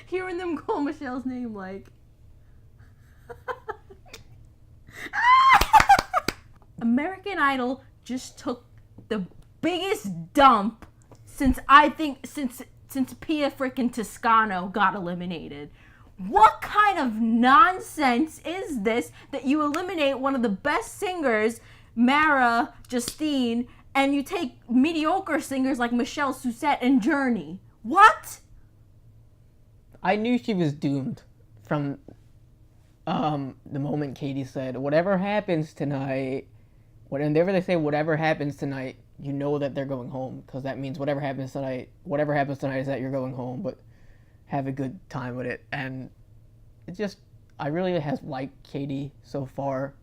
hearing them call Michelle's name like... American Idol just took the biggest dump since Pia frickin' Toscano got eliminated. What kind of nonsense is this that you eliminate one of the best singers, Mara Justine, and you take mediocre singers like Michelle Sussett and Jurnee? What? I knew she was doomed from the moment Catie said, whatever happens tonight, whenever they say whatever happens tonight, you know that they're going home, because that means whatever happens tonight is that you're going home, but have a good time with it. And it just, I really have liked Catie so far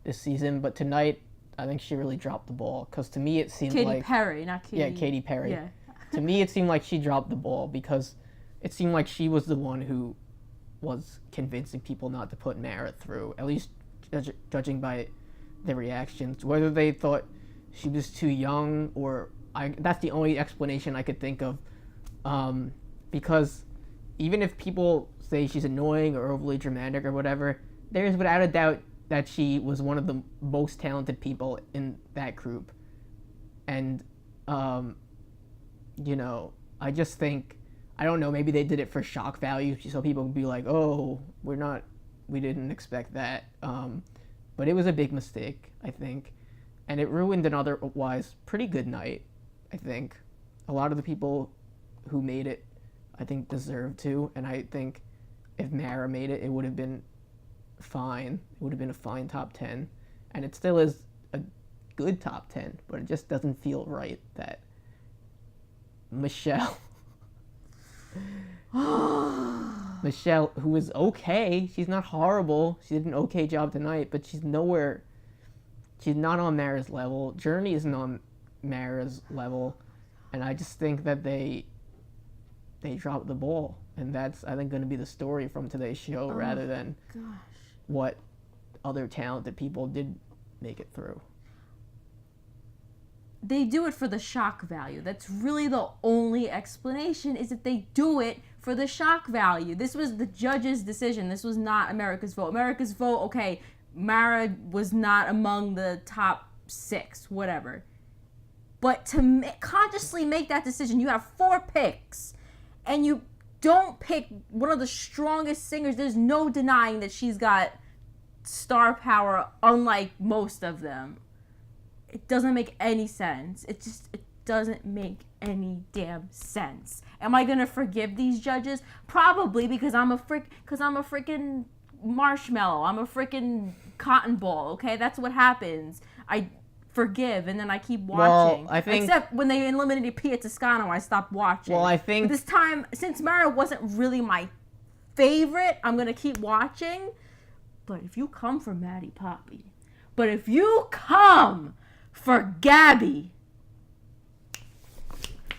this season, but tonight I think she really dropped the ball, because to me it seemed Katy like... Perry, not Katie. Yeah, Katy Perry. Yeah. To me it seemed like she dropped the ball, because it seemed like she was the one who was convincing people not to put Mara through, at least judging by the reactions. Whether they thought she was too young, or... that's the only explanation I could think of, because even if people say she's annoying or overly dramatic or whatever, there's without a doubt that she was one of the most talented people in that group. And, you know, I just think, I don't know, maybe they did it for shock value, so people would be like, oh, we didn't expect that. But it was a big mistake, I think. And it ruined an otherwise pretty good night, I think. A lot of the people who made it, I think, deserved to. And I think if Mara made it, it would have been fine. It would have been a fine top 10. And it still is a good top 10. But it just doesn't feel right that Michelle... Michelle, who is okay. She's not horrible. She did an okay job tonight. But she's nowhere... She's not on Mara's level. Jurnee isn't on Mara's level. And I just think that they dropped the ball. And that's, I think, going to be the story from today's show, rather than what other talented people did make it through. They do it for the shock value. That's really the only explanation, is that they do it for the shock value. This was the judge's decision. This was not America's vote. America's vote, okay, Mara was not among the top 6, whatever. But to consciously make that decision, you have 4 picks, and you don't pick one of the strongest singers. There's no denying that she's got star power, unlike most of them. It doesn't make any sense. It doesn't make any damn sense. Am I gonna forgive these judges? Probably, because I'm a freaking marshmallow. I'm a freaking cotton ball. Okay, that's what happens. I forgive, and then I keep watching. Well, I think... Except when they eliminated Pia Toscano, I stopped watching. Well, I think... But this time, since Mara wasn't really my favorite, I'm going to keep watching. But if you come for Maddie Poppe, but if you come for Gabby,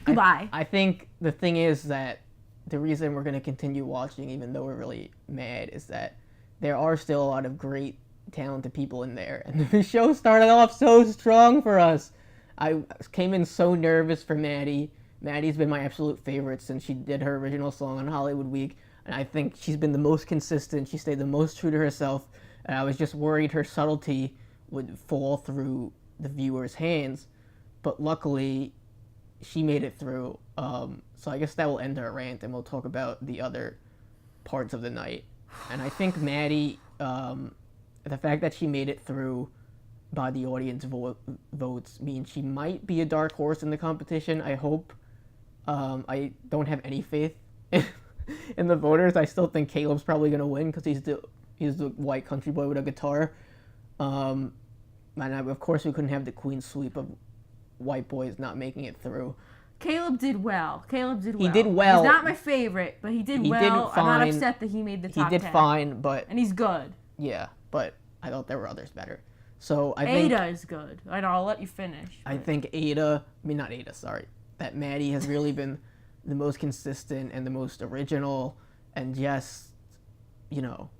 goodbye. I think the thing is that the reason we're going to continue watching, even though we're really mad, is that there are still a lot of great talented people in there, and the show started off so strong for us. I came in so nervous for Maddie. Maddie's been my absolute favorite since she did her original song on Hollywood Week, and I think she's been the most consistent. She stayed the most true to herself, and I was just worried her subtlety would fall through the viewers' hands, but luckily she made it through. So I guess that will end our rant, and we'll talk about the other parts of the night. And I think Maddie, the fact that she made it through by the audience votes means she might be a dark horse in the competition. I hope. I don't have any faith in the voters. I still think Caleb's probably going to win because he's the white country boy with a guitar. And of course we couldn't have the queen sweep of white boys not making it through. Caleb did well. He did well. He's not my favorite, but he did well. I'm not upset that he made the top 10. He did fine, but... And he's good. Yeah, but I thought there were others better. So I think... Ada is good. I know, I'll let you finish. But... I think that Maddie has really been the most consistent and the most original, and just,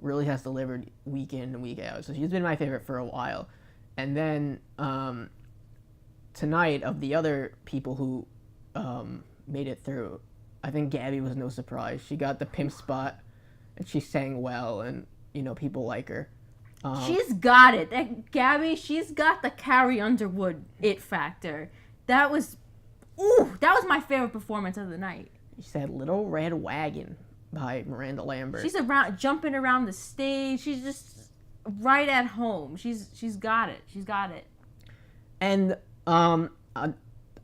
really has delivered week in and week out. So she's been my favorite for a while. And then tonight, of the other people who made it through, I think Gabby was no surprise. She got the pimp spot, and she sang well, and, people like her. She's got it. Gabby, she's got the Carrie Underwood it factor. That was my favorite performance of the night. She said Little Red Wagon by Miranda Lambert. She's jumping around the stage. She's just right at home. She's got it. She's got it. And I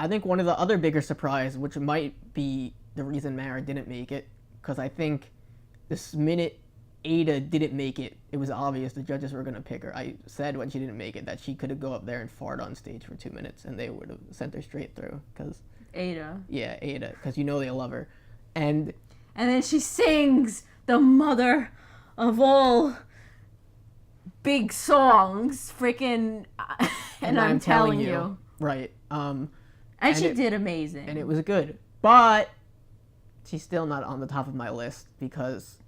think one of the other bigger surprise, which might be the reason Mara didn't make it, because I think this minute Ada didn't make it, it was obvious the judges were going to pick her. I said when she didn't make it that she could have go up there and fart on stage for 2 minutes and they would have sent her straight through. Cause, Ada. Yeah, Ada, because they love her. And then she sings the mother of all big songs, freaking, and I'm telling you. Right. And she did amazing. And it was good. But she's still not on the top of my list because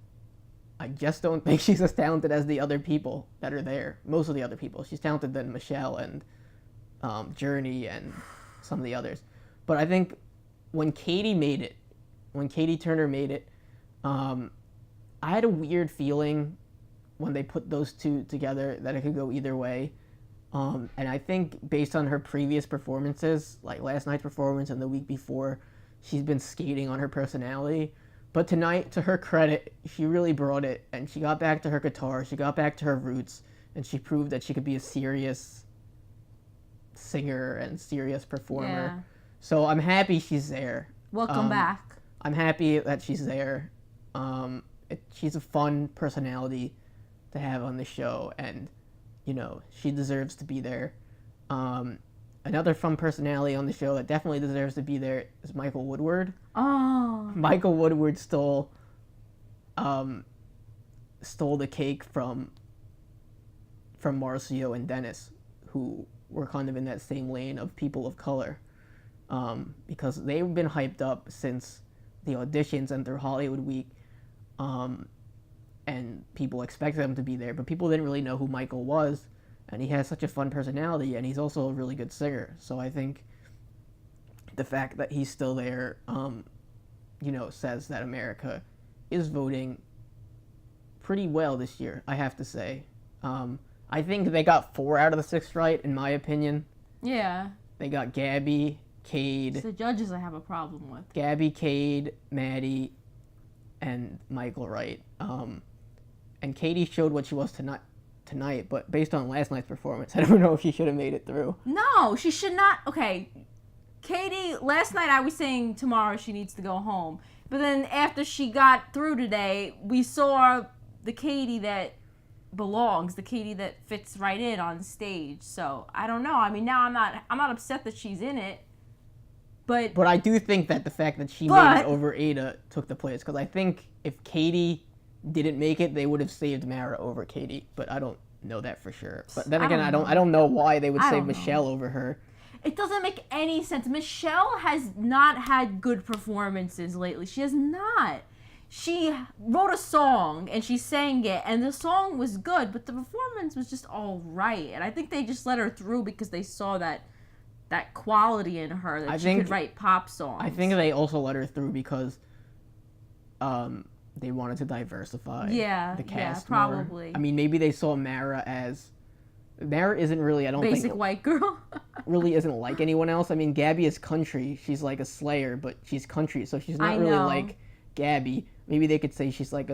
I just don't think she's as talented as the other people that are there. Most of the other people. She's talented than Michelle and Jurnee and some of the others. But I think when Catie Turner made it, I had a weird feeling when they put those two together that it could go either way. And I think based on her previous performances, like last night's performance and the week before, she's been skating on her personality. But tonight, to her credit, she really brought it, and she got back to her guitar, she got back to her roots, and she proved that she could be a serious singer and serious performer. Yeah. So I'm happy she's there. Welcome back. I'm happy that she's there. She's a fun personality to have on the show, and, she deserves to be there. Another fun personality on the show that definitely deserves to be there is Michael Woodard. Oh. Michael Woodard stole the cake from Marcio and Dennis, who were kind of in that same lane of people of color, because they've been hyped up since the auditions and through Hollywood Week, and people expected them to be there, but people didn't really know who Michael was. And he has such a fun personality, and he's also a really good singer. So I think the fact that he's still there, says that America is voting pretty well this year, I have to say. I think they got 4 out of the 6 right, in my opinion. Yeah. They got Gabby, Cade. It's the judges I have a problem with. Gabby, Cade, Maddie, and Michael right. And Catie showed what she was tonight, but based on last night's performance, I don't know if she should have made it through. No, she should not. Okay, Catie, last night I was saying tomorrow she needs to go home. But then after she got through today, we saw the Catie that belongs, the Catie that fits right in on stage. So, I don't know. I mean, now I'm not upset that she's in it. But I do think that the fact that she made it over Ada took the place. Because I think if Catie didn't make it, they would have saved Mara over Catie, but I don't know that for sure. But then again, I don't know why they would save Michelle over her. It doesn't make any sense. Michelle has not had good performances lately. She has not. She wrote a song and she sang it, and the song was good, but the performance was just all right. And I think they just let her through because they saw that quality in her that she could write pop songs. I think they also let her through because they wanted to diversify the cast probably. More. I mean, maybe they saw Mara isn't really, I don't think... Basic white girl? really isn't like anyone else. I mean, Gabby is country. She's like a Slayer, but she's country, so she's not really like Gabby. Maybe they could say she's like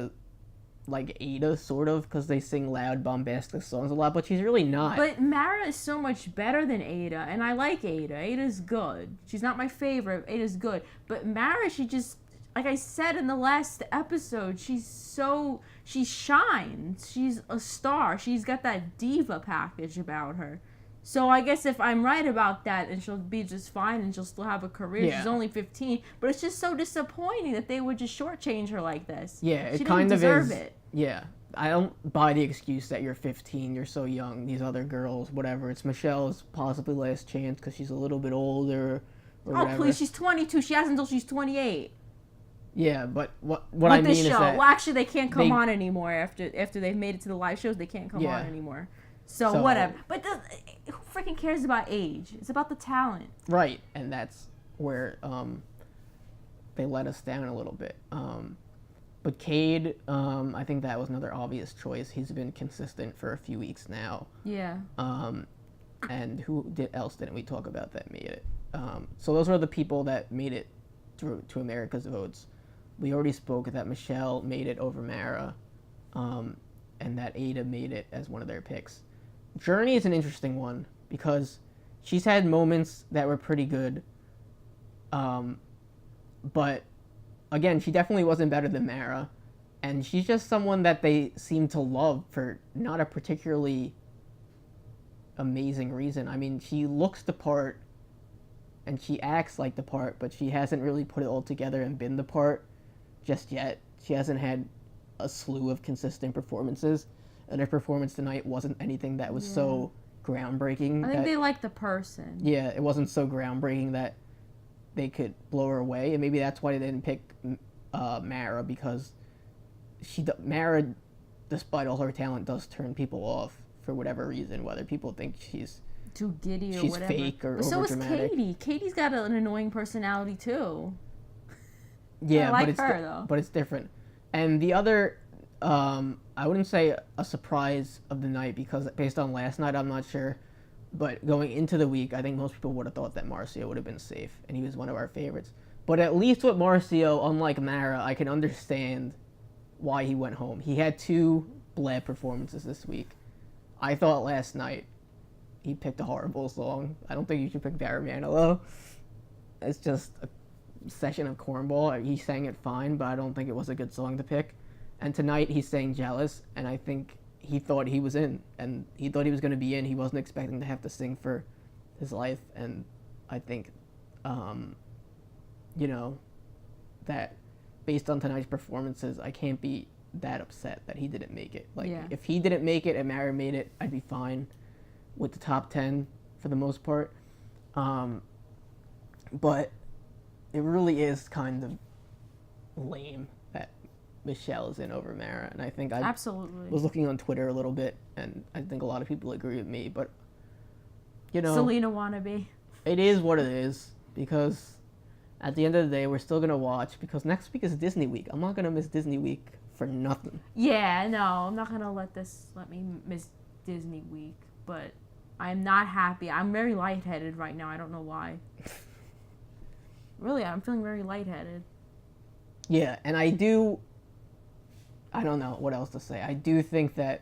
Ada, sort of, because they sing loud, bombastic songs a lot, but she's really not. But Mara is so much better than Ada, and I like Ada. Ada's good. She's not my favorite. Ada's good. But Mara, she just... Like I said in the last episode, she shines. She's a star. She's got that diva package about her. So I guess if I'm right about that, and she'll be just fine, and she'll still have a career. Yeah. She's only 15, but it's just so disappointing that they would just shortchange her like this. Yeah, it kind of is. It. Yeah, I don't buy the excuse that you're 15, you're so young. These other girls, whatever. It's Michelle's possibly last chance because she's a little bit older. Or whatever. Please, she's 22. She has until she's 28. Yeah, but what I mean is that... Well, actually, they can't come on anymore after they've made it to the live shows. They can't come on anymore. So whatever. But who freaking cares about age? It's about the talent. Right, and that's where they let us down a little bit. But Cade, I think that was another obvious choice. He's been consistent for a few weeks now. Yeah. And else didn't we talk about that made it? So those were the people that made it through to America's votes. We already spoke that Michelle made it over Mara, and that Ada made it as one of their picks. Jurnee is an interesting one because she's had moments that were pretty good, but again, she definitely wasn't better than Mara, and she's just someone that they seem to love for not a particularly amazing reason. I mean, she looks the part and she acts like the part, but she hasn't really put it all together and been the part just yet. She hasn't had a slew of consistent performances, and her performance tonight wasn't anything that was so groundbreaking. I think they like the person. Yeah, it wasn't so groundbreaking that they could blow her away, and maybe that's why they didn't pick Mara, because Mara, despite all her talent, does turn people off for whatever reason, whether people think she's too giddy or she's whatever. fake or but so is overdramatic. Catie. Catie's got an annoying personality too. Yeah, I like but it's her though. But it's different. And the other, I wouldn't say a surprise of the night, because based on last night, I'm not sure. But going into the week, I think most people would have thought that Marcio would have been safe, and he was one of our favorites. But at least with Marcio, unlike Mara, I can understand why he went home. He had 2 bleh performances this week. I thought last night he picked a horrible song. I don't think you should pick Barry Manilow. It's just a session of cornball. He sang it fine, but I don't think it was a good song to pick. And tonight he sang Jealous, and I think he thought he was in, and he thought he was going to be in. He wasn't expecting to have to sing for his life, and I think, that based on tonight's performances, I can't be that upset that he didn't make it. If he didn't make it and Mara made it, I'd be fine with the top 10 for the most part. But it really is kind of lame that Michelle is in over Mara, and I think I absolutely was looking on Twitter a little bit, and I think a lot of people agree with me, but Selena wannabe. It is what it is, because at the end of the day, we're still gonna watch, because next week is Disney week. I'm not gonna miss Disney week for nothing. Yeah, no, I'm not gonna let me miss Disney week, but I'm not happy. I'm very lightheaded right now. I don't know why. Really, I'm feeling very lightheaded. Yeah, and I don't know what else to say. I do think that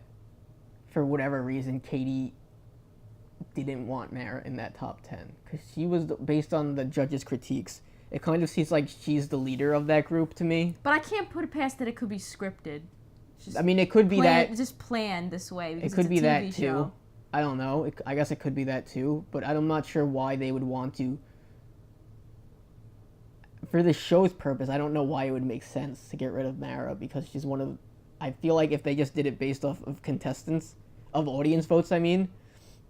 for whatever reason, Catie didn't want Mara in that top 10, because she was, based on the judges' critiques, it kind of seems like she's the leader of that group to me. But I can't put it past that it could be scripted. I mean, it could be that. Just planned this way. It could be that too. I don't know. I guess it could be that too. But I'm not sure why they would want to. For the show's purpose, I don't know why it would make sense to get rid of Mara, because she's one of. I feel like if they just did it based off of contestants, of audience votes, and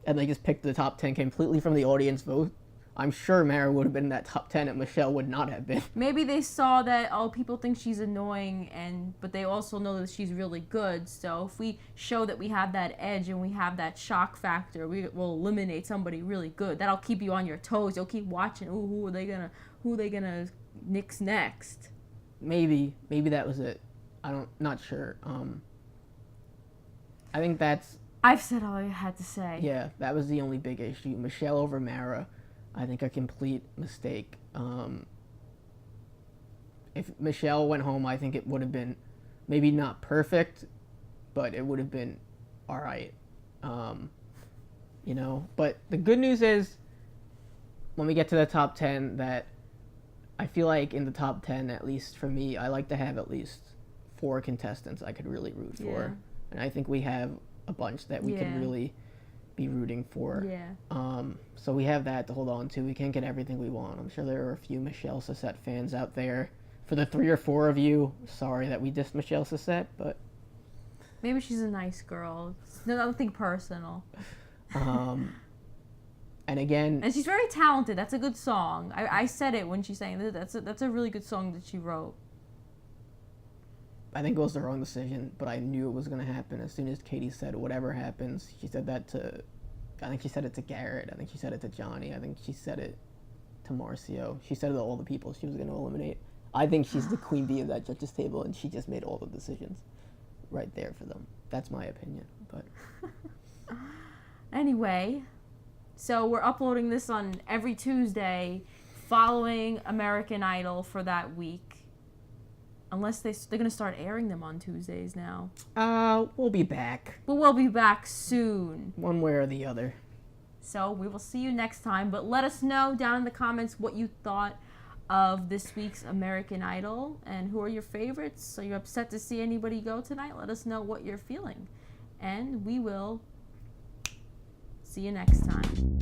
they just picked the top 10 completely from the audience vote, I'm sure Mara would have been in that top 10 and Michelle would not have been. Maybe they saw that, people think she's annoying, but they also know that she's really good. So if we show that we have that edge and we have that shock factor, we will eliminate somebody really good. That'll keep you on your toes. You'll keep watching. Ooh, who are they gonna nix next? Maybe that was it. Not sure. I think that's. I've said all I had to say. Yeah, that was the only big issue. Michelle over Mara. I think a complete mistake. If Michelle went home, I think it would have been maybe not perfect, but it would have been all right. But the good news is, when we get to the top 10, that I feel like in the top 10, at least for me, I like to have at least 4 contestants I could really root for. And I think we have a bunch that we could really be rooting for. So we have that to hold on to. We can't get everything we want. I'm sure there are a few Michelle Sussett fans out there. For the 3 or 4 of you, sorry that we dissed Michelle Sussett, but maybe she's a nice girl. It's nothing personal. And again, and she's very talented. That's a good song. I said it when she sang it. That's a really good song that she wrote. I think it was the wrong decision, but I knew it was going to happen as soon as Catie said whatever happens. She said that I think she said it to Garrett. I think she said it to Jonny. I think she said it to Marcio. She said it to all the people she was going to eliminate. I think she's the queen bee of that judges table, and she just made all the decisions right there for them. That's my opinion. But anyway, so we're uploading this on every Tuesday following American Idol for that week. Unless they're going to start airing them on Tuesdays now. We'll be back. But we'll be back soon. One way or the other. So we will see you next time. But let us know down in the comments what you thought of this week's American Idol. And who are your favorites? Are you upset to see anybody go tonight? Let us know what you're feeling. And we will see you next time.